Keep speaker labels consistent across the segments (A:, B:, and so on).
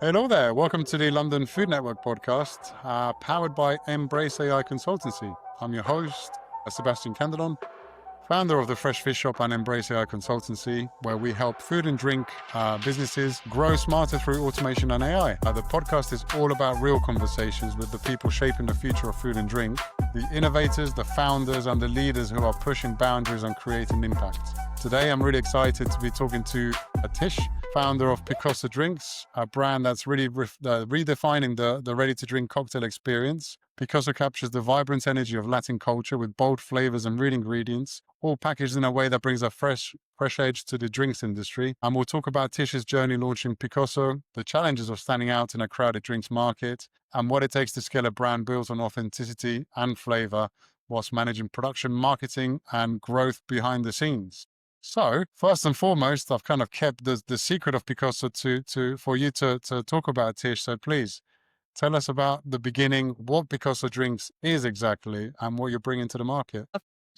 A: Hello there. Welcome to the London Food Network podcast, powered by Embrace AI Consultancy. I'm your host, Sebastian Candelon, founder of the Fresh Fish Shop and Embrace AI Consultancy, where we help food and drink businesses grow smarter through automation and AI. The podcast is all about real conversations with the people shaping the future of food and drink, the innovators, the founders, and the leaders who are pushing boundaries and creating impact. Today, I'm really excited to be talking to Tish, founder of Picoso Drinks, a brand that's really redefining the ready-to-drink cocktail experience. Picoso captures the vibrant energy of Latin culture with bold flavors and real ingredients, all packaged in a way that brings a fresh edge to the drinks industry. And we'll talk about Tish's journey launching Picoso, the challenges of standing out in a crowded drinks market, and what it takes to scale a brand built on authenticity and flavor whilst managing production, marketing, and growth behind the scenes. So first and foremost, I've kind of kept the secret of Picoso for you to talk about, Tish. So please tell us about the beginning, what Picoso Drinks is exactly, and what you're bringing to the market.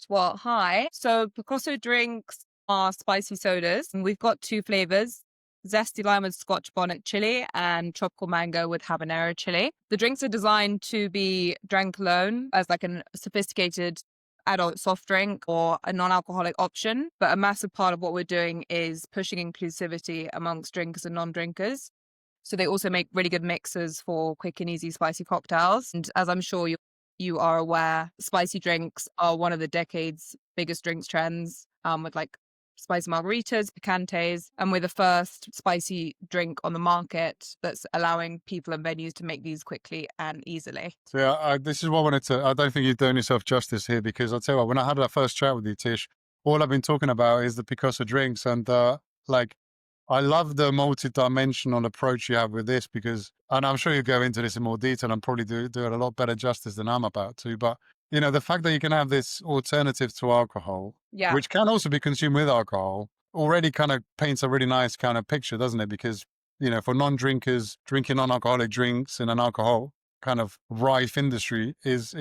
B: Well, hi. So Picoso Drinks are spicy sodas, and we've got two flavors: zesty lime with Scotch bonnet chili and tropical mango with habanero chili. The drinks are designed to be drank alone as like a sophisticated adult soft drink or a non-alcoholic option. But a massive part of what we're doing is pushing inclusivity amongst drinkers and non-drinkers. So they also make really good mixes for quick and easy spicy cocktails. And as I'm sure you are aware, spicy drinks are one of the decade's biggest drinks trends, with like spicy margaritas, picantes, and we're the first spicy drink on the market that's allowing people and venues to make these quickly and easily.
A: So yeah, this is what I wanted to, I don't think you've done yourself justice here, because I'll tell you what, when I had that first chat with you, Tish, all I've been talking about is the Picoso Drinks. And I love the multi-dimensional approach you have with this, because, and I'm sure you go into this in more detail and probably do it a lot better justice than I'm about to, but you know, the fact that you can have this alternative to alcohol, which can also be consumed with alcohol, already kind of paints a really nice kind of picture, doesn't it? Because, you know, for non-drinkers, drinking non-alcoholic drinks in an alcohol kind of rife industry is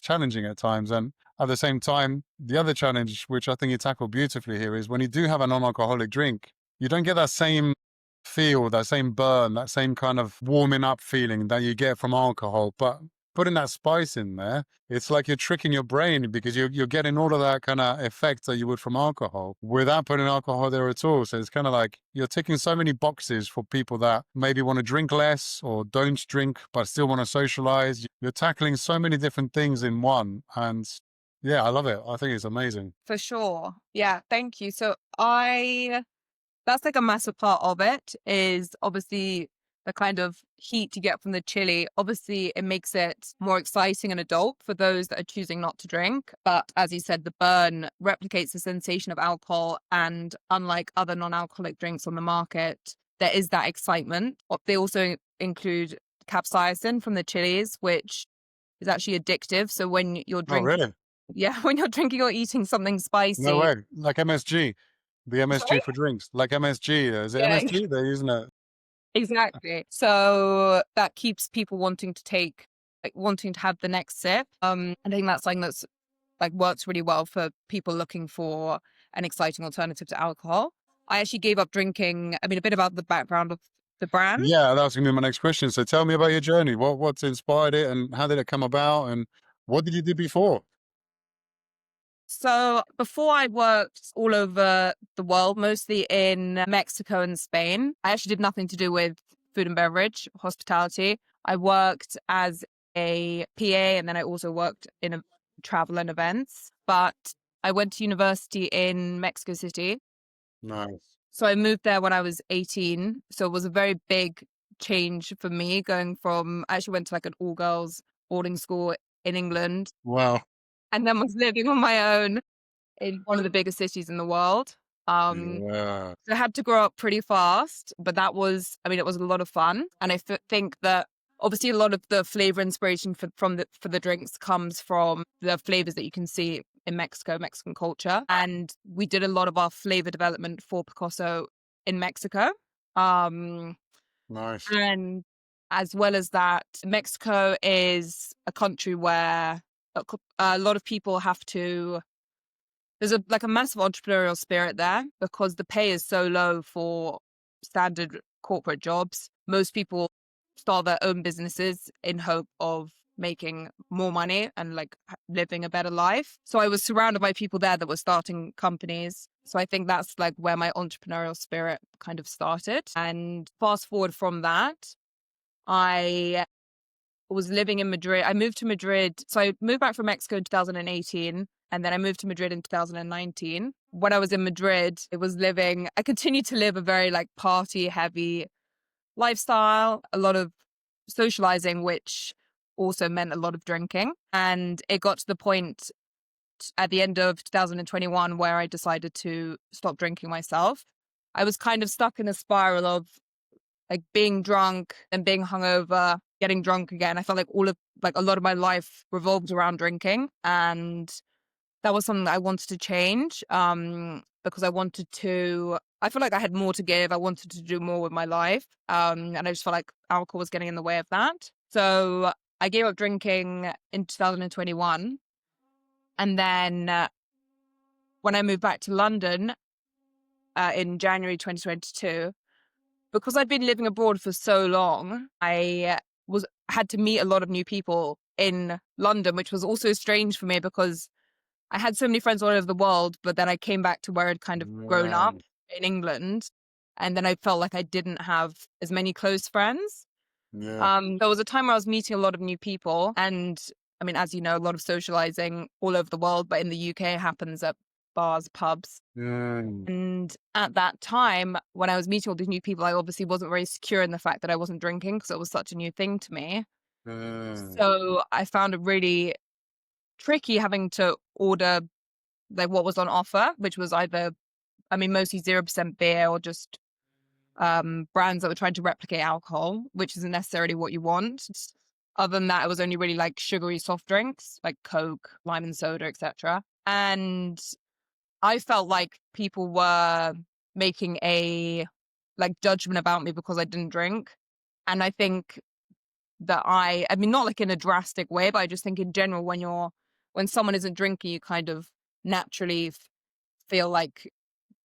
A: challenging at times. And at the same time, the other challenge, which I think you tackle beautifully here, is when you do have a non-alcoholic drink, you don't get that same feel, that same burn, that same kind of warming up feeling that you get from alcohol. But putting that spice in there, it's like you're tricking your brain, because you're getting all of that kind of effect that you would from alcohol without putting alcohol there at all. So it's kind of like you're ticking so many boxes for people that maybe want to drink less or don't drink but still want to socialize. You're tackling so many different things in one. And yeah, I love it. I think it's amazing.
B: For sure. Yeah, thank you. So that's like a massive part of it, is obviously the kind of heat you get from the chili. Obviously, it makes it more exciting and adult for those that are choosing not to drink. But as you said, the burn replicates the sensation of alcohol. And unlike other non-alcoholic drinks on the market, there is that excitement. They also include capsaicin from the chilies, which is actually addictive. So when you're
A: Oh,
B: drinking,
A: really?
B: when you're drinking or eating something spicy.
A: No way. Like MSG, the MSG
B: Sorry?
A: for drinks, like MSG. Is it
B: Yeah,
A: MSG? They're using it.
B: exactly. So that keeps people wanting to have the next sip. I think that's something that's like works really well for people looking for an exciting alternative to alcohol. I actually gave up drinking. I mean, a bit about the background of the brand.
A: Yeah, that was going to be my next question. So tell me about your journey. What's inspired it, and how did it come about, and what did you do before?
B: So before, I worked all over the world, mostly in Mexico and Spain. I actually did nothing to do with food and beverage, hospitality. I worked as a PA, and then I also worked in travel and events. But I went to university in Mexico City.
A: Nice.
B: So I moved there when I was 18. So it was a very big change for me, going from, I actually went to like an all-girls boarding school in England,
A: Wow.
B: and then was living on my own in one of the biggest cities in the world.
A: Yeah.
B: So I had to grow up pretty fast, but it was a lot of fun. And I think that obviously a lot of the flavor inspiration for the drinks comes from the flavors that you can see in Mexican culture. And we did a lot of our flavor development for Picoso in Mexico.
A: Nice.
B: And as well as that, Mexico is a country where a lot of people there's a massive entrepreneurial spirit there, because the pay is so low for standard corporate jobs. Most people start their own businesses in hope of making more money and like living a better life. So I was surrounded by people there that were starting companies. So I think that's like where my entrepreneurial spirit kind of started. And fast forward from that, I was living in Madrid. I moved to Madrid. So I moved back from Mexico in 2018. And then I moved to Madrid in 2019. When I was in Madrid, I continued to live a very like party heavy lifestyle, a lot of socializing, which also meant a lot of drinking. And it got to the point at the end of 2021 where I decided to stop drinking myself. I was kind of stuck in a spiral of like being drunk and being hungover, getting drunk again. I felt like a lot of my life revolved around drinking, and that was something that I wanted to change. Because I feel like I had more to give. I wanted to do more with my life. And I just felt like alcohol was getting in the way of that. So I gave up drinking in 2021. And then when I moved back to London in January 2022, because I'd been living abroad for so long, I had to meet a lot of new people in London, which was also strange for me because I had so many friends all over the world, but then I came back to where I'd kind of grown up in England. And then I felt like I didn't have as many close friends.
A: Yeah.
B: There was a time where I was meeting a lot of new people. And I mean, as you know, a lot of socializing all over the world, but in the UK happens at bars, pubs.
A: Yeah.
B: And at that time, when I was meeting all these new people, I obviously wasn't very secure in the fact that I wasn't drinking because it was such a new thing to me. So I found it really tricky having to order like what was on offer, which was either, I mean, mostly 0% beer or just brands that were trying to replicate alcohol, which isn't necessarily what you want. Other than that, it was only really like sugary soft drinks like Coke, lime and soda, etc. And I felt like people were making a like judgment about me because I didn't drink. And I think that I mean, not like in a drastic way, but I just think in general, when someone isn't drinking, you kind of naturally feel like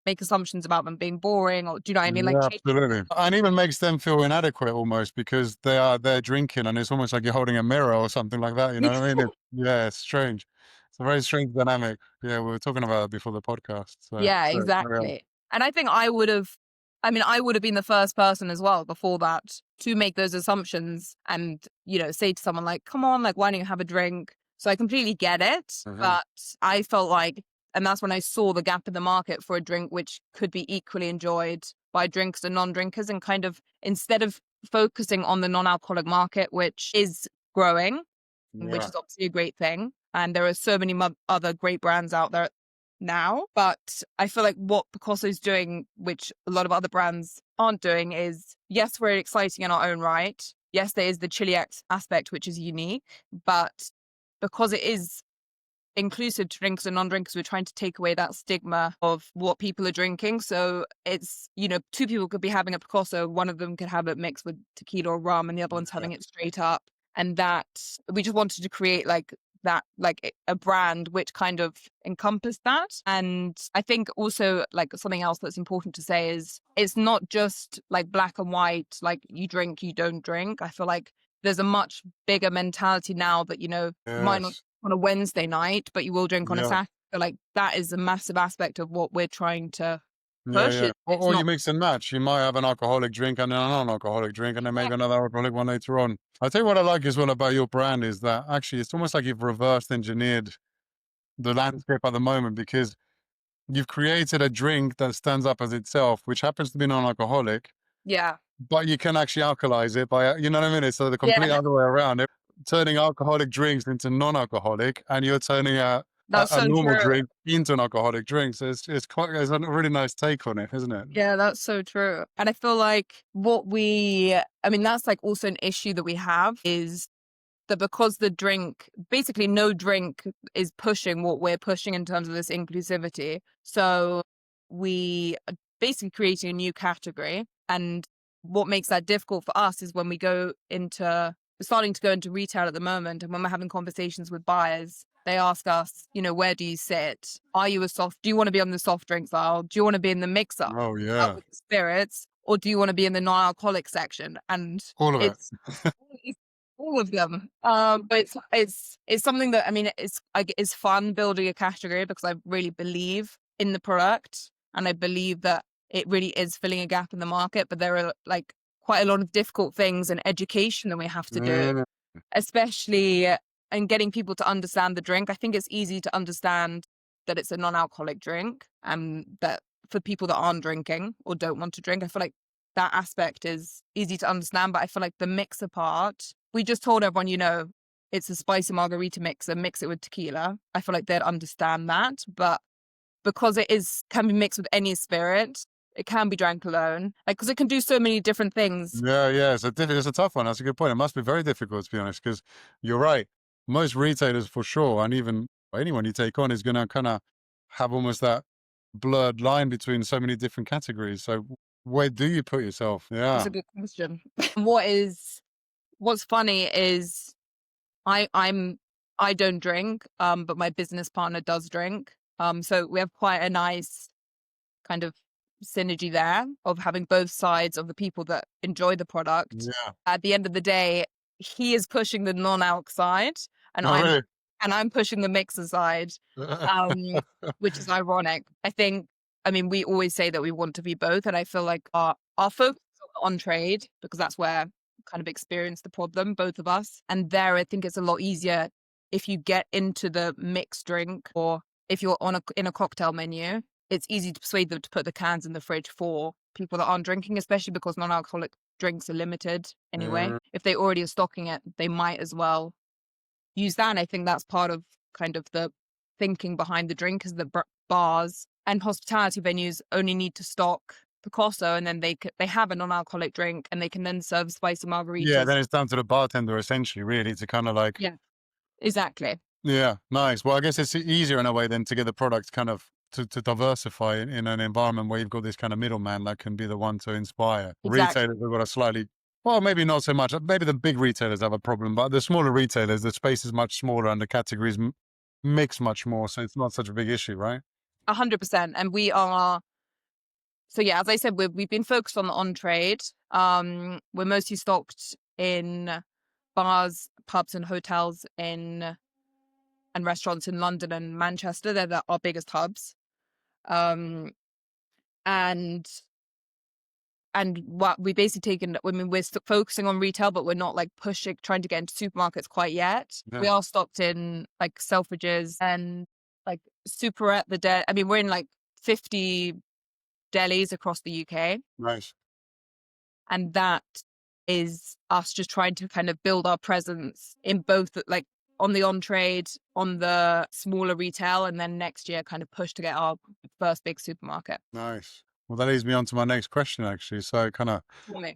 B: make assumptions about them being boring, or do you know what I mean? Like,
A: Yeah, absolutely. And even makes them feel inadequate almost because they're drinking and it's almost like you're holding a mirror or something like that. You know what I mean? Yeah, it's strange. It's a very strange dynamic. Yeah, we were talking about it before the podcast. So,
B: yeah,
A: so carry on.
B: exactly. And I think I would have been the first person as well before that to make those assumptions and, say to someone like, come on, like, why don't you have a drink? So I completely get it. But I felt like, and that's when I saw the gap in the market for a drink which could be equally enjoyed by drinkers and non-drinkers, and kind of instead of focusing on the non-alcoholic market, which is growing, which
A: Yeah.
B: is obviously a great thing. And there are so many other great brands out there now. But I feel like what Picoso is doing, which a lot of other brands aren't doing, is yes, we're exciting in our own right. Yes, there is the chili aspect, which is unique. But because it is inclusive to drinkers and non-drinkers, we're trying to take away that stigma of what people are drinking. So it's, two people could be having a Picoso, one of them could have it mixed with tequila or rum and the other one's having it straight up. And that we just wanted to create like that, like a brand which kind of encompassed that. And I think also like something else that's important to say is it's not just like black and white, like you drink, you don't drink. I feel like there's a much bigger mentality now that, you might not
A: Yes.
B: on a Wednesday night, but you will drink on a
A: Yeah.
B: Saturday. So, like that is a massive aspect of what we're trying to
A: Yeah,
B: push.
A: yeah.
B: It's
A: Or you
B: not,
A: mix and match. You might have an alcoholic drink and then a non-alcoholic drink, and then maybe another alcoholic one later on. I'll tell you what I like as well about your brand is that actually it's almost like you've reversed engineered the landscape at the moment because you've created a drink that stands up as itself, which happens to be non-alcoholic,
B: yeah,
A: but you can actually alkalize it by, you know what I mean? It's the complete
B: yeah,
A: other way around. Turning alcoholic drinks into non-alcoholic, and you're turning
B: that's
A: a
B: so
A: normal
B: true.
A: drink into an alcoholic drink. So it's a really nice take on it, isn't it?
B: Yeah, that's so true. And I feel like that's like also an issue that we have is that because basically no drink is pushing what we're pushing in terms of this inclusivity. So we are basically creating a new category. And what makes that difficult for us is when we're starting to go into retail at the moment. And when we're having conversations with buyers, they ask us, where do you sit? Do you want to be on the soft drinks aisle? Do you want to be in the mixer
A: Oh
B: out
A: yeah.
B: with the spirits? or do you want to be in the non-alcoholic section? And
A: All of it.
B: it's all of them. But it's something that, I mean, it's fun building a category because I really believe in the product and I believe that it really is filling a gap in the market. But there are like quite a lot of difficult things and education that we have to do,
A: Yeah.
B: especially in getting people to understand the drink. I think it's easy to understand that it's a non-alcoholic drink and that for people that aren't drinking or don't want to drink, I feel like that aspect is easy to understand. But I feel like the mixer part, we just told everyone, you know, it's a spicy margarita mixer, mix it with tequila. I feel like they'd understand that. But because can be mixed with any spirit, it can be drank alone. Like, because it can do so many different things.
A: Yeah. It's a tough one. That's a good point. It must be very difficult, to be honest, because you're right. Most retailers, for sure, and even anyone you take on is going to kind of have almost that blurred line between so many different categories. So where do you put yourself?
B: That's
A: Yeah.
B: a good question. What's funny is I don't drink, but my business partner does drink. So we have quite a nice kind of synergy there of having both sides of the people that enjoy the product.
A: Yeah.
B: At the end of the day, he is pushing the non-alc side, and
A: Oh, really?
B: I'm pushing the mixer side, um, which is ironic. I mean, we always say that we want to be both, and I feel like our focus is on trade because that's where we kind of experience the problem, both of us. And there, I think it's a lot easier if you get into the mixed drink or if you're in a cocktail menu. It's easy to persuade them to put the cans in the fridge for people that aren't drinking, especially because non-alcoholic drinks are limited anyway. If they already are stocking it, they might as well use that. And I think that's part of kind of the thinking behind the drink is that bars and hospitality venues only need to stock Picoso and then they have a non-alcoholic drink and they can then serve spicy
A: Yeah,
B: margaritas.
A: then it's down to the bartender essentially, really, to kind of like,
B: Yeah, exactly.
A: yeah, nice. Well, I guess it's easier in a way than to get the product kind of to diversify in an environment where you've got this kind of middleman that can be the one to inspire.
B: Exactly.
A: Retailers have got a slightly, well, maybe not so much. Maybe the big retailers have a problem, but the smaller retailers, the space is much smaller and the categories mix much more. So it's not such a big issue, right?
B: 100%. And we are, so yeah, as I said, we've been focused on the on-trade. We're mostly stocked in bars, pubs and hotels and restaurants in London and Manchester. They're our biggest hubs. Um, and what we basically taken, I mean, we're focusing on retail, but we're not like trying to get into supermarkets quite yet.
A: Yeah.
B: We are stocked in like Selfridges and like Superette, I mean, we're in like 50 delis across the UK.
A: Nice.
B: And that is us just trying to kind of build our presence in both, like on the on-trade, on the smaller retail, and then next year kind of push to get our first big supermarket.
A: Nice. Well, that leads me on to my next question, actually. So kind of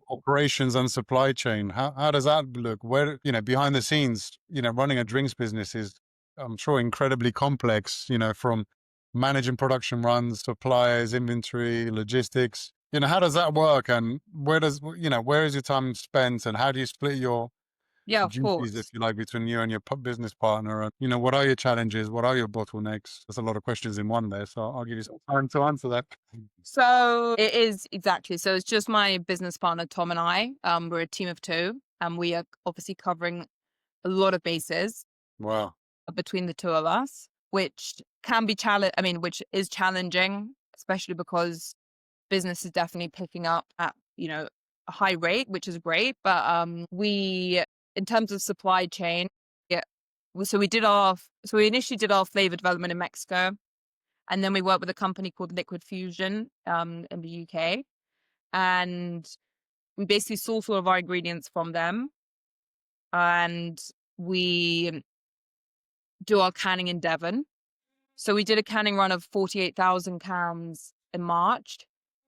A: operations and supply chain. How does that look? Where, behind the scenes, running a drinks business is, I'm sure, incredibly complex, from managing production runs, suppliers, inventory, logistics. How does that work? And where is your time spent and how do you split your
B: Yeah, of
A: duties,
B: course.
A: if you like, between you and your business partner? And, what are your challenges? What are your bottlenecks? There's a lot of questions in one there. So I'll give you some time to answer that.
B: So it is exactly. So it's just my business partner, Tom, and I. We're a team of two, and we are obviously covering a lot of bases.
A: Wow.
B: Between the two of us, which can be which is challenging, especially because business is definitely picking up at, a high rate, which is great. But we, in terms of supply chain, yeah. So we initially did our flavor development in Mexico. And then we worked with a company called Liquid Fusion in the UK. And we basically source all of our ingredients from them. And we do our canning in Devon. So we did a canning run of 48,000 cans in March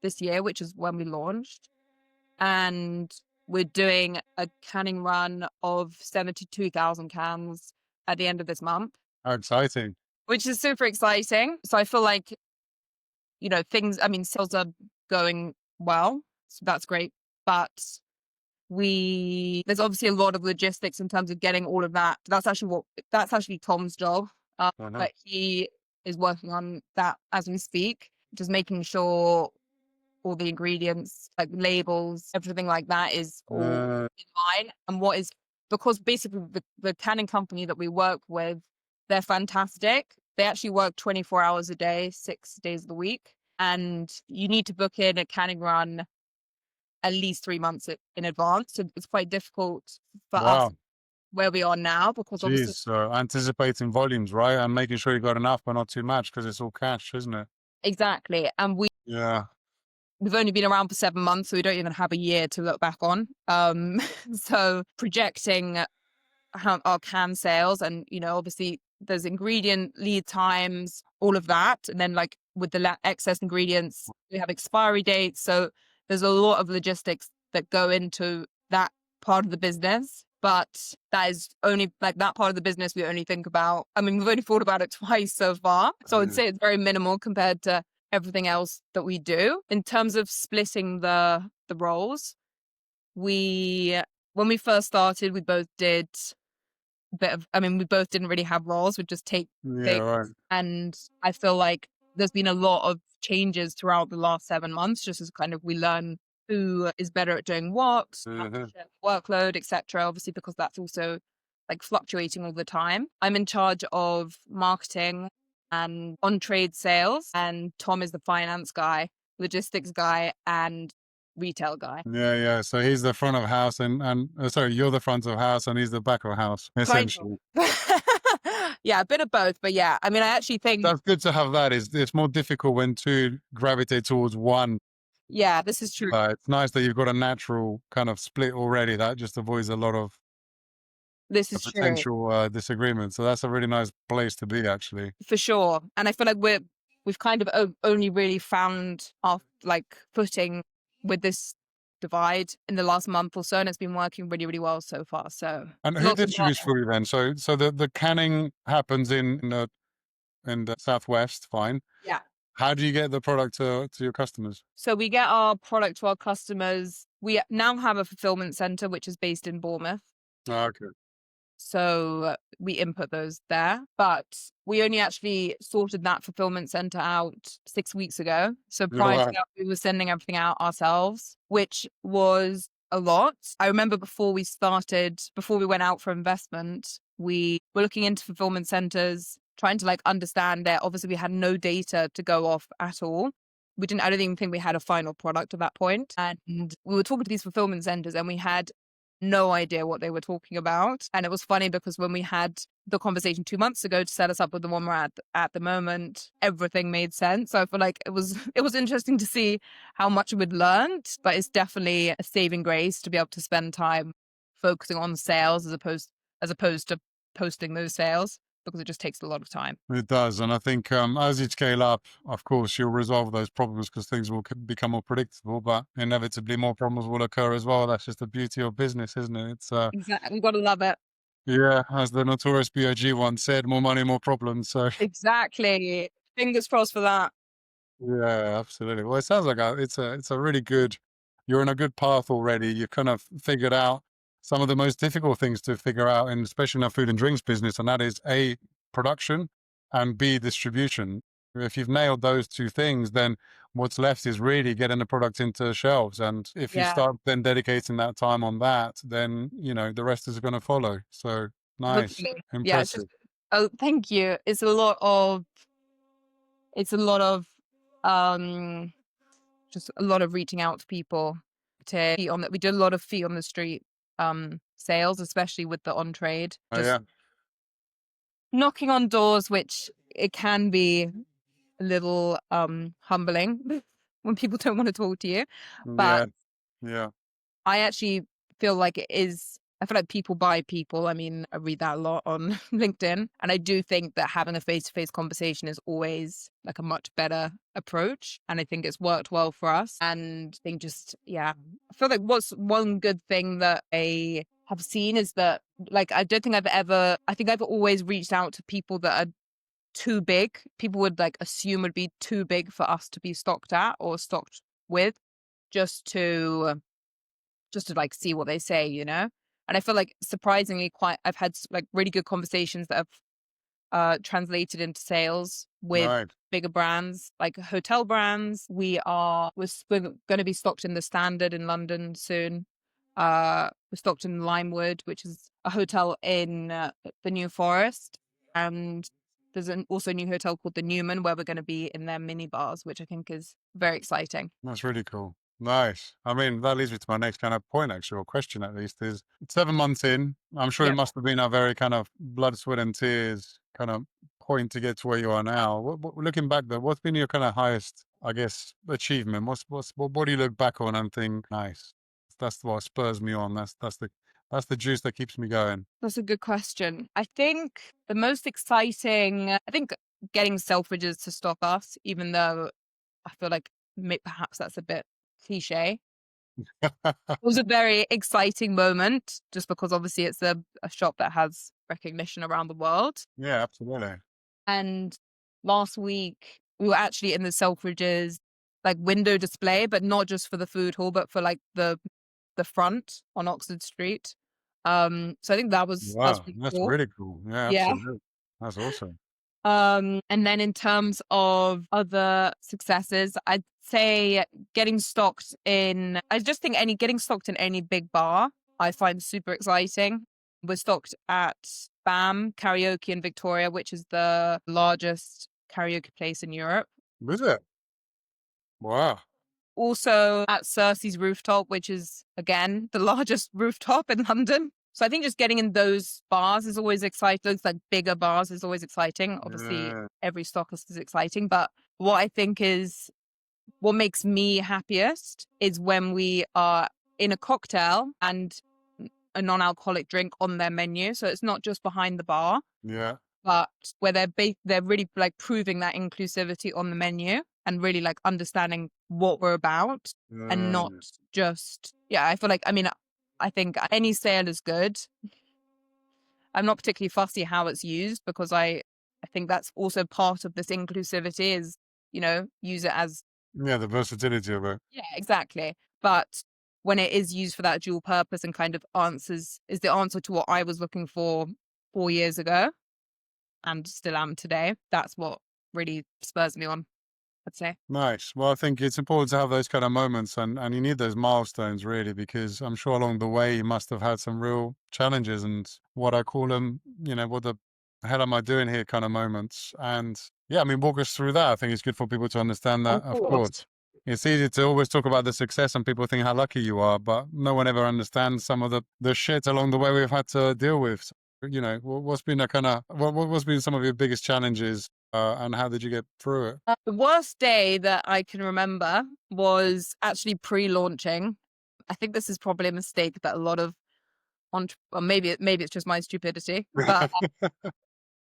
B: this year, which is when we launched. And we're doing a canning run of 72,000 cans at the end of this month.
A: How exciting.
B: Which is super exciting. So I feel like, sales are going well. So that's great. But there's obviously a lot of logistics in terms of getting all of that. That's actually Tom's job. But he is working on that as we speak, just making sure all the ingredients, like labels, everything like that is all
A: Uh,
B: in line. And because basically the canning company that we work with, they're fantastic. They actually work 24 hours a day, 6 days of the week. And you need to book in a canning run at least 3 months in advance. So it's quite difficult for us
A: wow.
B: where we are now, because obviously,
A: Geez. So anticipating volumes, right? And making sure you got enough, but not too much because it's all cash, isn't it?
B: exactly. And
A: Yeah.
B: we've only been around for 7 months, so we don't even have a year to look back on. So projecting our can sales, and obviously there's ingredient lead times, all of that, and then like with the excess ingredients, we have expiry dates. So there's a lot of logistics that go into that part of the business. But that is only like that part of the business we only think about. I mean, we've only thought about it twice so far, so I'd say it's very minimal compared to everything else that we do. In terms of splitting the roles, when we first started, we both did we both didn't really have roles. We'd just take
A: Yeah,
B: things.
A: right.
B: And I feel like there's been a lot of changes throughout the last 7 months, just as kind of we learn who is better at doing what, how to
A: Mhm.
B: share the workload, etc. Obviously, because that's also like fluctuating all the time. I'm in charge of marketing and on-trade sales, and Tom is the finance guy, logistics guy, and retail guy.
A: Yeah, yeah. So he's the front of house, and sorry, you're the front of house, and he's the back of house,
B: Kind of.
A: essentially.
B: Yeah, a bit of both, but yeah, I mean, I actually think,
A: That's good to have that. It's more difficult when two gravitate towards one.
B: yeah, this is true.
A: It's nice that you've got a natural kind of split already. That just avoids a lot of
B: This is true
A: potential disagreement. So that's a really nice place to be, actually.
B: for sure. And I feel like we've kind of only really found our like footing with this divide in the last month or so, and it's been working really, really well so far. So
A: And who
B: lots of
A: distributes
B: learning.
A: for you then? So the canning happens in the southwest. Fine.
B: Yeah.
A: How do you get the product to your customers?
B: So we get our product to our customers. We now have a fulfillment center, which is based in Bournemouth.
A: Okay.
B: So we input those there, but we only actually sorted that fulfillment center out 6 weeks ago. So
A: Yeah,
B: prior to
A: wow.
B: that, we were sending everything out ourselves, which was a lot. I remember before we went out for investment, we were looking into fulfillment centers, trying to like understand it. Obviously, we had no data to go off at all. I don't even think we had a final product at that point. And we were talking to these fulfillment centers, and we had no idea what they were talking about. And it was funny because when we had the conversation 2 months ago to set us up with the one we're at the moment, everything made sense. So I feel like it was interesting to see how much we'd learned, but it's definitely a saving grace to be able to spend time focusing on sales as opposed to posting those sales, because it just takes a lot of time.
A: It does, and I think as you scale up, of course, you'll resolve those problems because things will become more predictable. But inevitably, more problems will occur as well. That's just the beauty of business, isn't it? It's
B: Exactly. We've got to love it.
A: yeah, as the notorious B.I.G. once said, "More money, more problems." So
B: Exactly. Fingers crossed for that.
A: yeah, absolutely. Well, it sounds like it's a really good. You're in a good path already. You've kind of figured out some of the most difficult things to figure out, and especially in our food and drinks business, and that is A, production, and B, distribution. If you've nailed those two things, then what's left is really getting the product into shelves. And if you
B: Yeah.
A: start then dedicating that time on that, then the rest is going to follow. So nice,
B: Hopefully. Yeah, it's just,
A: impressive.
B: oh, thank you. It's a lot of um just a lot of reaching out to people to feet on that. We did a lot of feet on the street sales, especially with the on trade.
A: Oh
B: Just
A: yeah,
B: knocking on doors, which it can be a little humbling when people don't want to talk to you. But
A: yeah, yeah.
B: I actually feel like I feel like people buy people. I mean, I read that a lot on LinkedIn. And I do think that having a face to face conversation is always like a much better approach. And I think it's worked well for us. And I think yeah, I feel like what's one good thing that I have seen is that, like, I think I've always reached out to people that are too big. People would like assume would be too big for us to be stocked at or stocked with, just to like see what they say. And I feel like surprisingly I've had like really good conversations that have translated into sales with
A: Right.
B: bigger brands like hotel brands. We're going to be stocked in the Standard in London soon. We're stocked in Limewood, which is a hotel in the New Forest, and there's also a new hotel called the Newman where we're going to be in their mini bars, which I think is very exciting.
A: That's really cool. Nice. I mean, that leads me to my next kind of point, actually, or question at least, is 7 months in. I'm sure it
B: Yeah.
A: must have been a very kind of blood, sweat, and tears kind of point to get to where you are now. Looking back, though, what's been your kind of highest, I guess, achievement? What do you look back on and think, nice? That's what spurs me on. That's the juice that keeps me going.
B: That's a good question. I think the most exciting, I think getting Selfridges to stock us, even though I feel like perhaps that's a bit cliche. It was a very exciting moment just because obviously it's a shop that has recognition around the world.
A: Yeah, absolutely.
B: And last week we were actually in the Selfridges like window display, but not just for the food hall, but for like the front on Oxford Street. So I think that's
A: Wow,
B: really
A: that's
B: cool.
A: really cool. Yeah,
B: Yeah.
A: absolutely. That's awesome.
B: And then in terms of other successes, I'd say I just think getting stocked in any big bar, I find super exciting. We're stocked at BAM Karaoke in Victoria, which is the largest karaoke place in Europe.
A: Is it? Wow.
B: Also at Cersei's rooftop, which is again the largest rooftop in London. So I think just getting in those bars is always exciting. Those like bigger bars is always exciting. Obviously,
A: Yeah.
B: every stockist is exciting, but what I think is what makes me happiest is when we are in a cocktail and a non-alcoholic drink on their menu. So it's not just behind the bar,
A: Yeah.
B: but where they're really like proving that inclusivity on the menu and really like understanding what we're about and not
A: Mm.
B: just, I feel like, I think any sale is good. I'm not particularly fussy how it's used because I think that's also part of this inclusivity is, use it as.
A: Yeah, the versatility of it.
B: Yeah, exactly. But when it is used for that dual purpose and kind of is the answer to what I was looking for 4 years ago and still am today, that's what really spurs me on, I'd say.
A: Nice. Well, I think it's important to have those kind of moments and you need those milestones really, because I'm sure along the way you must have had some real challenges and what I call them, what the hell am I doing here kind of moments. And yeah, I mean, walk us through that. I think it's good for people to understand that, of course. It's easy to always talk about the success and people think how lucky you are, but no one ever understands some of the shit along the way we've had to deal with. So, what's been what's been some of your biggest challenges and how did you get through it?
B: The worst day that I can remember was actually pre-launching. I think this is probably a mistake that a lot of or maybe it's just my stupidity, but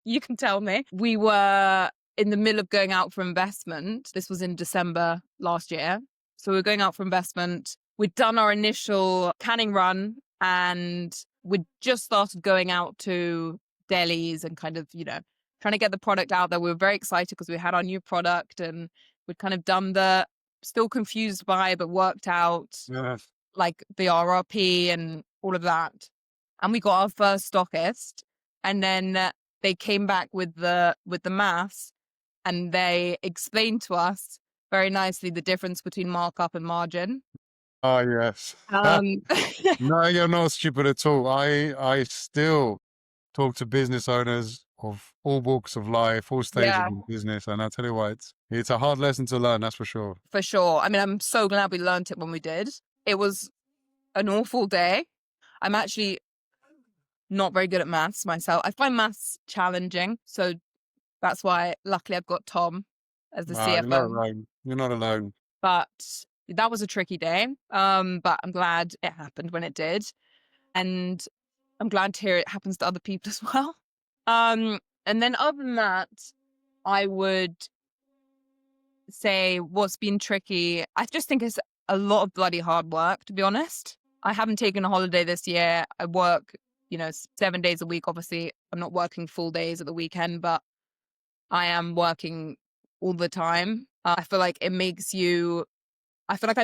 B: you can tell me. We were in the middle of going out for investment. This was in December last year. So we were going out for investment. We'd done our initial canning run and we'd just started going out to delis and kind of, trying to get the product out there. We were very excited because we had our new product and we'd kind of done still confused by, but worked out
A: Yes.
B: like the RRP and all of that. And we got our first stockist and then they came back with the maths and they explained to us very nicely the difference between markup and margin.
A: Oh, yes.
B: Um,
A: No, you're not stupid at all. I still talk to business owners of all walks of life, all stages
B: yeah,
A: of business, and I tell you what, it's a hard lesson to learn, that's for sure.
B: for sure. I mean, I'm so glad we learned it when we did. It was an awful day. I'm actually not very good at maths myself. I find maths challenging. So that's why, luckily, I've got Tom as the
A: You're not
B: CFO.
A: alone. You're not alone.
B: But that was a tricky day. But I'm glad it happened when it did. And I'm glad to hear it happens to other people as well. And then other than that, I would say what's been tricky, I just think it's a lot of bloody hard work, to be honest. I haven't taken a holiday this year. I work, 7 days a week. Obviously, I'm not working full days at the weekend, but I am working all the time. I feel like I've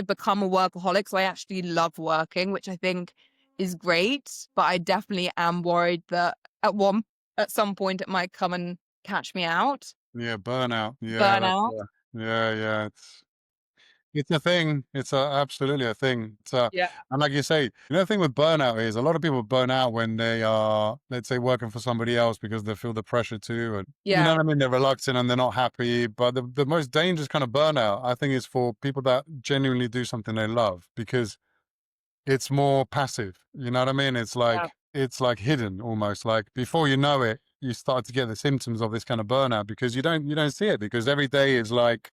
B: become a workaholic. So I actually love working, which I think is great. But I definitely am worried that at some point it might come and catch me out,
A: Yeah, burnout. Yeah, that's
B: burnout.
A: yeah. It's a thing. It's absolutely a thing.
B: Yeah.
A: And like you say, the thing with burnout is a lot of people burn out when they are, let's say, working for somebody else because they feel the pressure too. And you know
B: Yeah.
A: what I mean? They're reluctant and they're not happy. But the most dangerous kind of burnout, I think, is for people that genuinely do something they love because it's more passive. You know what I mean?
B: Yeah.
A: It's like hidden almost. Like before you know it, you start to get the symptoms of this kind of burnout because you don't see it because every day is like,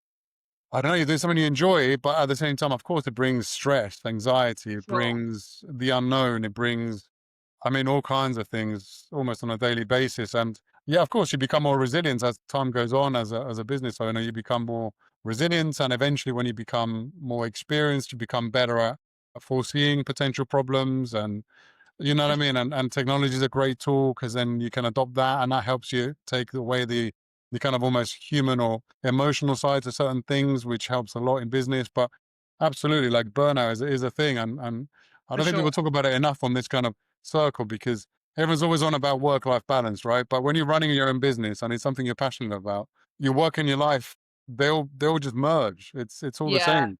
A: I don't know, you do something you enjoy, but at the same time, of course, it brings stress, anxiety, it
B: Sure.
A: brings the unknown, it brings, I mean, all kinds of things almost on a daily basis. And yeah, of course, you become more resilient as time goes on as a business owner, you become more resilient. And eventually, when you become more experienced, you become better at foreseeing potential problems and you know what
B: For
A: I mean? And technology is a great tool because then you can adopt that and that helps you take away the kind of almost human or emotional side to certain things, which helps a lot in business. But absolutely, like burnout is a thing. And I
B: for
A: don't think
B: sure.
A: people talk about it enough on this kind of circle because everyone's always on about work-life balance, right? But when you're running your own business and it's something you're passionate about, your work and your life, they'll just merge. It's all the
B: Yeah.
A: same.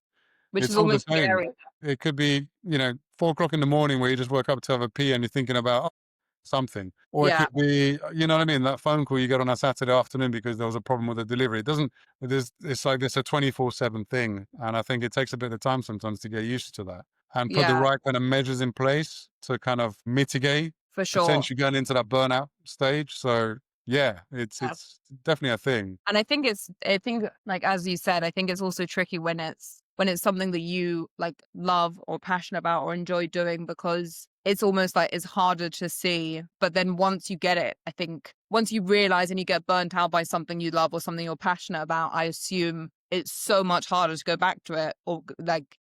B: Which
A: It's
B: is
A: all the
B: almost
A: same.
B: scary.
A: It could be, 4 o'clock in the morning where you just woke up to have a pee and you're thinking about something. Or it
B: Yeah.
A: could be, you know what I mean? That phone call you get on a Saturday afternoon because there was a problem with the delivery. It doesn't, it's like it's a 24/7 thing. And I think it takes a bit of time sometimes to get used to that and put the
B: Yeah.
A: right kind of measures in place to kind of mitigate
B: For sure.
A: potentially going into that burnout stage. So yeah,
B: Yeah.
A: it's definitely a thing.
B: And I think like as you said, I think it's also tricky when it's something that you like love or passionate about or enjoy doing because it's almost like it's harder to see. But then once you get it, I think once you realize and you get burnt out by something you love or something you're passionate about, I assume it's so much harder to go back to it or like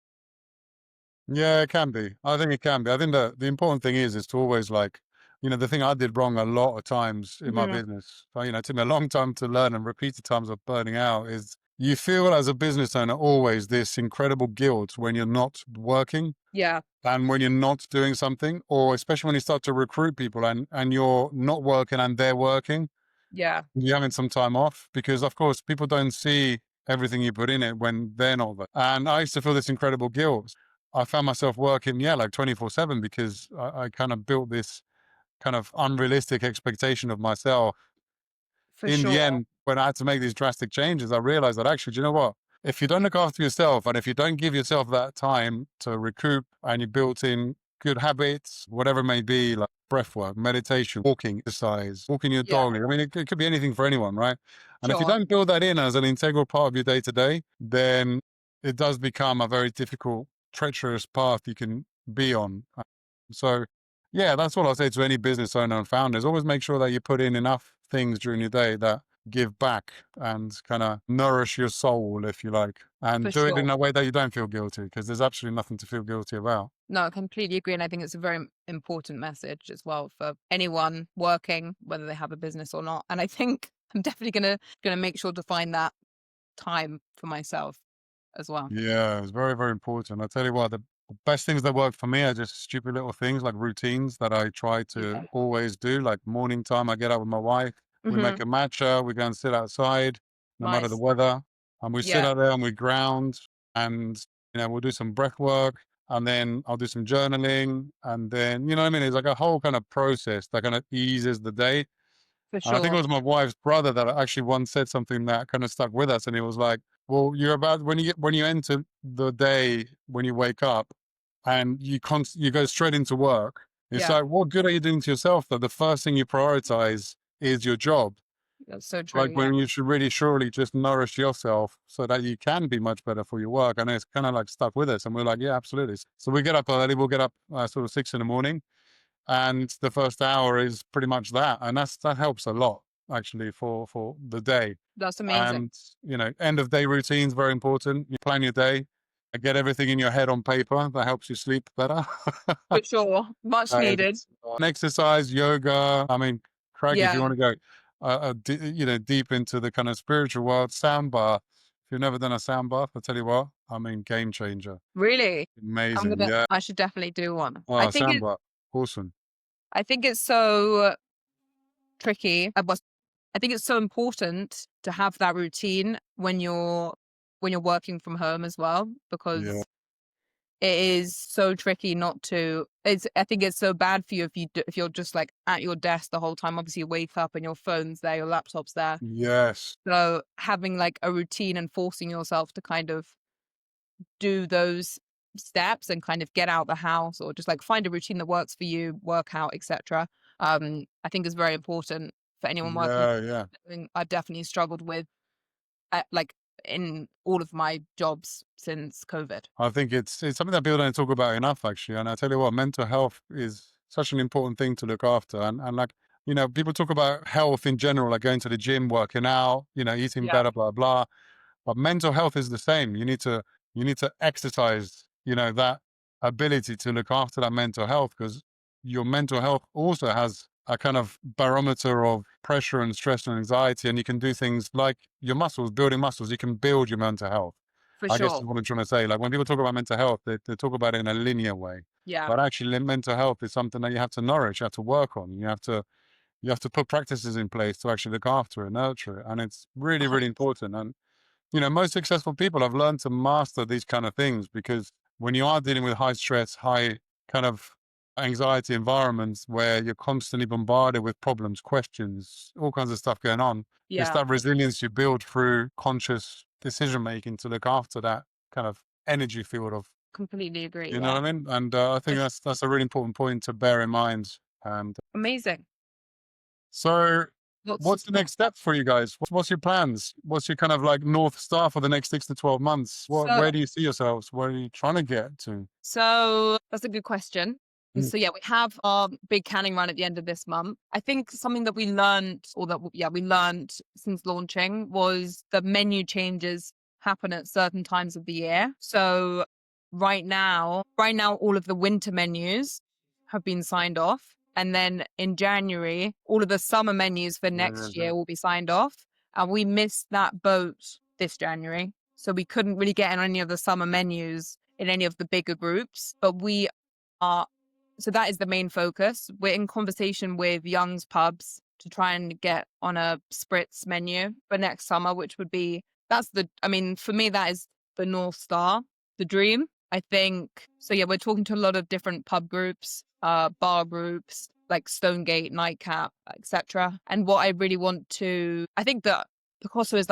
A: Yeah, it can be. I think it can be. I think the important thing is to always like, the thing I did wrong a lot of times in my
B: Mhm.
A: business, it took me a long time to learn and repeated times of burning out is you feel as a business owner always this incredible guilt when you're not working
B: Yeah.
A: and when you're not doing something, or especially when you start to recruit people and you're not working and they're working
B: Yeah.
A: you're having some time off because, of course, people don't see everything you put in it when they're not there. And I used to feel this incredible guilt. I found myself working, yeah, like 24/7 because I kind of built this kind of unrealistic expectation of myself.
B: For
A: In the
B: sure.
A: end, when I had to make these drastic changes, I realized that actually, do you know what? If you don't look after yourself and if you don't give yourself that time to recoup and you built in good habits, whatever it may be, like breath work, meditation, walking, exercise, walking your
B: Yeah.
A: dog. I mean, it could be anything for anyone, right? And if you
B: Sure.
A: don't build that in as an integral part of your day to day, then it does become a very difficult, treacherous path you can be on. So, yeah, that's what I'll say to any business owner and founders. Always make sure that you put in enough things during your day that give back and kind of nourish your soul, if you like,
B: For
A: and do it
B: sure.
A: in a way that you don't feel guilty because there's absolutely nothing to feel guilty about.
B: No, I completely agree. And I think it's a very important message as well for anyone working, whether they have a business or not. And I think I'm definitely gonna make sure to find that time for myself as well.
A: Yeah, it's very, very important. I tell you what, the best things that work for me are just stupid little things like routines that I try to
B: Yeah.
A: always do. Like morning time, I get up with my wife, we
B: Hmm.
A: make a matcha, we go and sit outside, no matter the
B: Nice.
A: weather, and we sit
B: Yeah.
A: out there and we ground, and we'll do some breath work, and then I'll do some journaling, and then you know what I mean. It's like a whole kind of process that kind of eases the day.
B: For
A: And I think it
B: sure.
A: was my wife's brother that actually once said something that kind of stuck with us. And he was like, well, you're about when you enter the day, when you wake up and you go straight into work. It's
B: Yeah.
A: like, what good are you doing to yourself that the first thing you prioritize is your job?
B: That's so true.
A: Like
B: Yeah.
A: when you should really surely just nourish yourself so that you can be much better for your work. And it's kind of like stuck with us. And we're like, yeah, absolutely. So we get up early. We'll get up sort of 6 in the morning and the first hour is pretty much that, and that helps a lot actually for the day.
B: That's amazing.
A: And end of day routines very important. You plan your day, get everything in your head on paper. That helps you sleep better.
B: For sure. Much
A: And
B: needed.
A: exercise, yoga. I mean, crack if
B: Yeah.
A: you want to go, deep into the kind of spiritual world. Sound bath. If you've never done a sound bath, I tell you what, I mean, game changer.
B: Really.
A: Amazing, yeah.
B: I should definitely do one.
A: Oh, sound bath, awesome.
B: I think it's so tricky. I think it's so important to have that routine when you're working from home as well,
A: Yeah.
B: because it is so tricky not to. I think it's so bad for you if you're just like at your desk the whole time. Obviously, you wake up and your phone's there, your laptop's there.
A: Yes.
B: So having like a routine and forcing yourself to kind of do those steps and kind of get out the house, or just like find a routine that works for you, work out, etc. I think is very important for anyone working.
A: Yeah. Yeah.
B: Something I've definitely struggled with, like in all of my jobs since COVID.
A: I think it's something that people don't talk about enough, actually. And I tell you what, mental health is such an important thing to look after. And like, people talk about health in general, like going to the gym, working out, eating
B: Yeah,
A: better, blah, blah. But mental health is the same. You need to exercise, that ability to look after that mental health, because your mental health also has a kind of barometer of pressure and stress and anxiety. And you can do things like your muscles, building muscles. You can build your mental health.
B: for
A: I guess
B: sure.
A: is what I'm trying to say. Like when people talk about mental health, they talk about it in a linear way.
B: Yeah,
A: But actually, mental health is something that you have to nourish, you have to work on. You have to put practices in place to actually look after it, nurture it. And it's really, really
B: 100%.
A: important. And most successful people have learned to master these kind of things, because when you are dealing with high stress, high kind of anxiety environments where you're constantly bombarded with problems, questions, all kinds of stuff going on, it's
B: Yeah,
A: that resilience you build through conscious decision making to look after that kind of energy field of,
B: completely agree.
A: you know
B: Yeah,
A: what I mean? And I think that's a really important point to bear in mind. And
B: amazing.
A: so
B: Lots.
A: what's the next step for you guys? What's your plans? What's your kind of like North Star for the next 6 to 12 months?
B: So
A: Where do you see yourselves? Where are you trying to get to?
B: So that's a good question.
A: Mm.
B: So yeah, we have our big canning run at the end of this month. I think something that we learned, or that we learned since launching, was the menu changes happen at certain times of the year. So right now, all of the winter menus have been signed off, and then in January, all of the summer menus for next
A: Mhm.
B: year will be signed off. And we missed that boat this January, so we couldn't really get on any of the summer menus in any of the bigger groups. But we are, so that is the main focus. We're in conversation with Young's Pubs to try and get on a spritz menu for next summer, which would be, I mean, for me, that is the North Star, the dream, I think. So yeah, we're talking to a lot of different pub groups, bar groups, like Stonegate, Nightcap, etc. And what I really want to, I think that Picoso is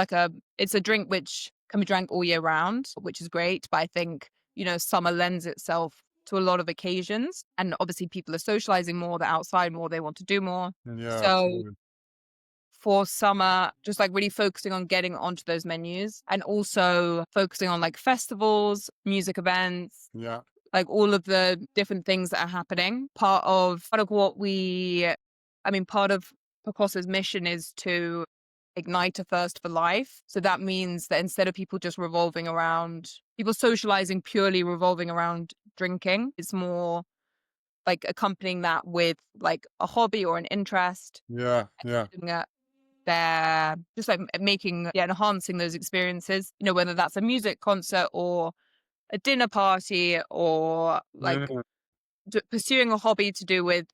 B: it's a drink which can be drank all year round, which is great. But I think, summer lends itself to a lot of occasions. And obviously people are socializing more, they're outside more, they want to do more.
A: Yeah,
B: So
A: absolutely.
B: for summer, just like really focusing on getting onto those menus, and also focusing on like festivals, music events,
A: Yeah,
B: like all of the different things that are happening. Part of Picosso's mission is to ignite a thirst for life. So that means that instead of people socializing purely revolving around drinking, it's more like accompanying that with like a hobby or an interest.
A: yeah, yeah.
B: Doing it there, just like enhancing those experiences, whether that's a music concert or a dinner party, or like
A: Yeah,
B: pursuing a hobby to do with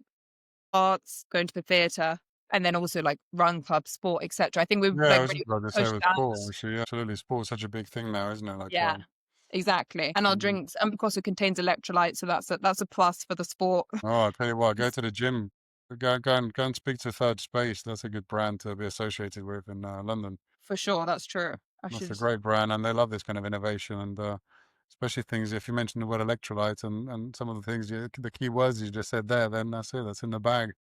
B: arts, going to the theatre, and then also like run club, sport, etc. I think we've
A: yeah, I
B: like
A: was
B: really
A: just about to say
B: pushed
A: with
B: that.
A: sport, actually. Yeah, absolutely. Sport's such a big thing now, isn't it? Like,
B: Yeah, exactly. And our
A: mm.
B: drinks, and because it contains electrolytes, so that's a plus for the sport.
A: Oh, I'll tell you what, go to the gym. Go and speak to Third Space. That's a good brand to be associated with in London.
B: For sure, that's true. I
A: That's
B: should.
A: a great brand, and they love this kind of innovation, and especially things. If you mention the word electrolyte and some of the things, the key words you just said there, then that's it. That's in the bag.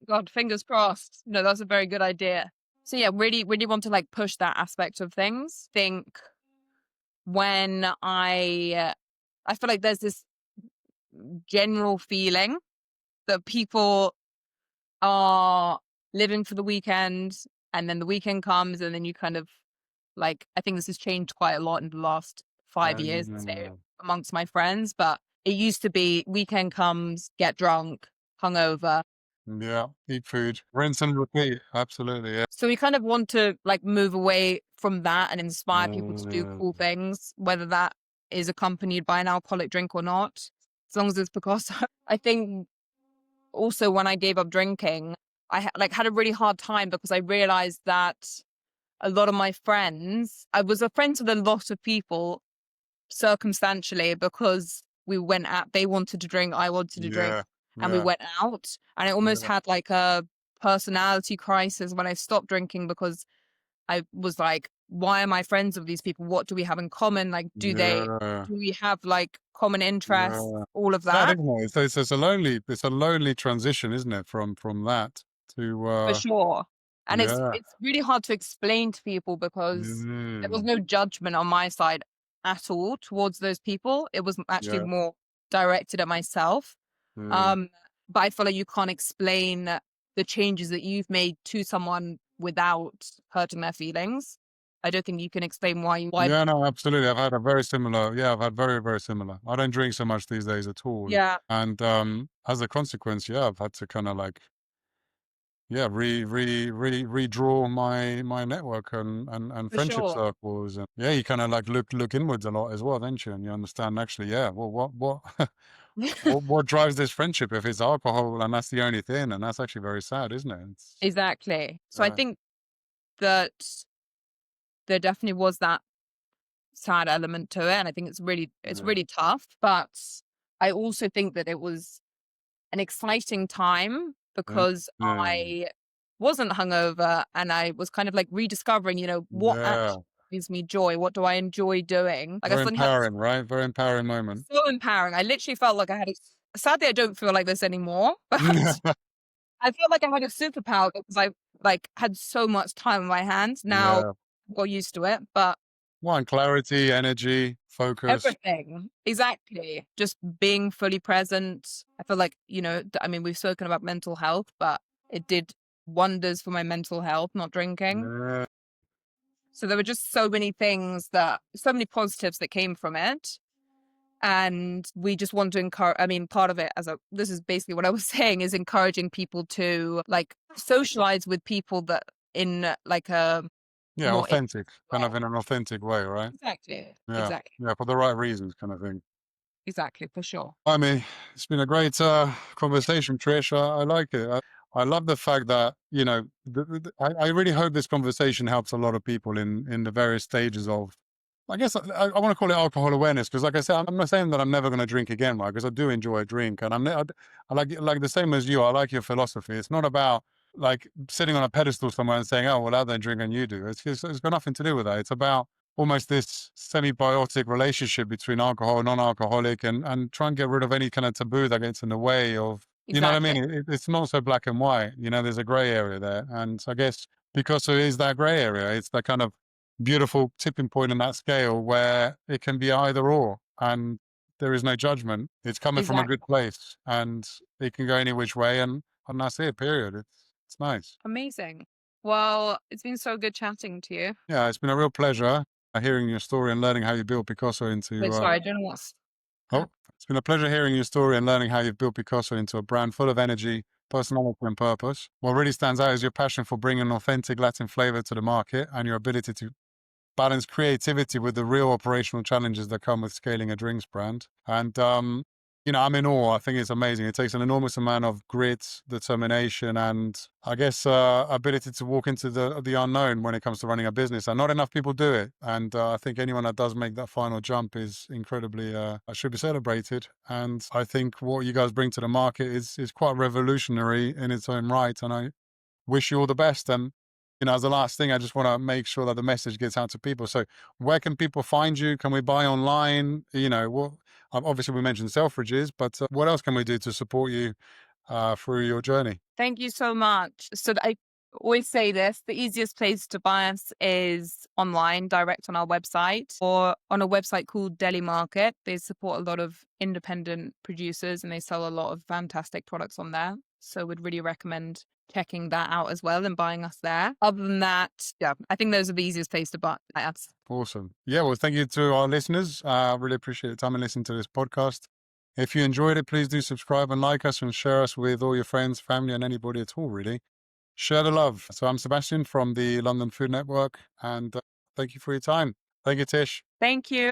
B: God, fingers crossed. No, that's a very good idea. So yeah, really, really want to like push that aspect of things. Think when I feel like there's this general feeling that people are living for the weekend, and then the weekend comes, and then you kind of like, I think this has changed quite a lot in the last 5 years, say,
A: Mm,
B: amongst my friends. But it used to be weekend comes, get drunk, hungover.
A: yeah, eat food, rinse and repeat. Absolutely, yeah.
B: So we kind of want to like move away from that and inspire people to do
A: Mm,
B: cool things, whether that is accompanied by an alcoholic drink or not, as long as it's because I think also when I gave up drinking, like had a really hard time because I realized that a lot of my friends, I was a friend with a lot of people circumstantially because we went out, they wanted to drink, I wanted to drink,
A: Yeah.
B: and we
A: Yeah.
B: went out. And I almost
A: Yeah.
B: had like a personality crisis when I stopped drinking because I was like, why am I friends with these people? What do we have in common? Like,
A: Yeah.
B: do we have like common interests?
A: Yeah.
B: All of
A: Sad,
B: that.
A: isn't it? It's a lonely transition, isn't it? From that to
B: For sure. And
A: yeah.
B: it's really hard to explain to people because there was
A: Mm.
B: no judgment on my side at all towards those people. It was actually
A: Yeah.
B: more directed at myself.
A: Mm.
B: Um, but I feel like you can't explain the changes that you've made to someone without hurting their feelings. I don't think you can explain why.
A: Yeah, no, absolutely. I've had a very similar. Yeah, I've had very, very similar. I don't drink so much these days at all,
B: Yeah,
A: and as a consequence, yeah, I've had to kind of like, yeah, redraw my network and
B: for
A: friendship
B: sure.
A: circles, and yeah, you kind of like look inwards a lot as well, don't you? And you understand actually, yeah, well, what what drives this friendship if it's alcohol and that's the only thing, and that's actually very sad, isn't it? It's,
B: Exactly. So I think that there definitely was that sad element to it, and I think it's
A: yeah.
B: really tough, but I also think that it was an exciting time
A: Mm,
B: because
A: mm,
B: I wasn't hungover and I was kind of like rediscovering, what
A: yeah,
B: actually gives me joy, what do I enjoy doing? Like I
A: very
B: suddenly had
A: empowering, right? Very empowering moment.
B: so empowering. I literally felt like I had sadly I don't feel like this anymore, but I feel like I had a superpower because I like had so much time on my hands. Now
A: Yeah.
B: I got used to it, but
A: One, clarity, energy, focus.
B: everything. Exactly. Just being fully present. I feel like, I mean, we've spoken about mental health, but it did wonders for my mental health, not drinking.
A: Yeah.
B: So there were just so many positives that came from it. And we just want to encourage, I mean, part of it this is basically what I was saying is encouraging people to like socialize with people that in like a
A: Yeah,
B: more
A: authentic, kind
B: way.
A: of in an authentic way, right?
B: Exactly.
A: Yeah.
B: Exactly.
A: Yeah, for the right reasons kind of thing.
B: Exactly. For sure.
A: I mean, it's been a great conversation, Trish. I like it. I love the fact that, I really hope this conversation helps a lot of people in the various stages of, I guess I want to call it alcohol awareness, because like I said, I'm not saying that I'm never going to drink again, right? Because I do enjoy a drink, and I like the same as you. I like your philosophy. It's not about like sitting on a pedestal somewhere and saying, "Oh, well, I don't drink and you do." It's got nothing to do with that. It's about almost this semi-biotic relationship between alcohol and non-alcoholic, and try and get rid of any kind of taboo that gets in the way of, you know what I
B: Exactly.
A: mean? It's not so black and white. There's a gray area there, and I guess because it is that gray area, it's that kind of beautiful tipping point in that scale where it can be either or, and there is no judgment. It's coming from a good
B: Exactly.
A: place, and it can go any which way, and that's it. Period. It's nice.
B: Amazing. Well, it's been so good chatting to you.
A: Yeah, it's been a real pleasure hearing your story and learning how you built Picoso into.
B: Wait, sorry, I don't know what's
A: Oh, it's been a pleasure hearing your story and learning how you've built Picoso into a brand full of energy, personality, and purpose. What really stands out is your passion for bringing authentic Latin flavor to the market and your ability to balance creativity with the real operational challenges that come with scaling a drinks brand. And, I'm in awe. I think it's amazing. It takes an enormous amount of grit, determination, and I guess ability to walk into the unknown when it comes to running a business. And not enough people do it. And I think anyone that does make that final jump is incredibly, should be celebrated. And I think what you guys bring to the market is quite revolutionary in its own right. And I wish you all the best. And, as the last thing, I just want to make sure that the message gets out to people. So where can people find you? Can we buy online? Obviously we mentioned Selfridges, but what else can we do to support you through your journey?
B: Thank you so much. So I always say this, the easiest place to buy us is online, direct on our website or on a website called Deli Market. They support a lot of independent producers and they sell a lot of fantastic products on there. So we'd really recommend checking that out as well and buying us there. Other than that, yeah, I think those are the easiest place to buy us.
A: Awesome. Yeah, well, thank you to our listeners. Really appreciate the time and listening to this podcast. If you enjoyed it, please do subscribe and like us and share us with all your friends, family, and anybody at all, really. Share the love. So I'm Sebastian from the London Food Network, and thank you for your time. Thank you, Tish.
B: Thank you.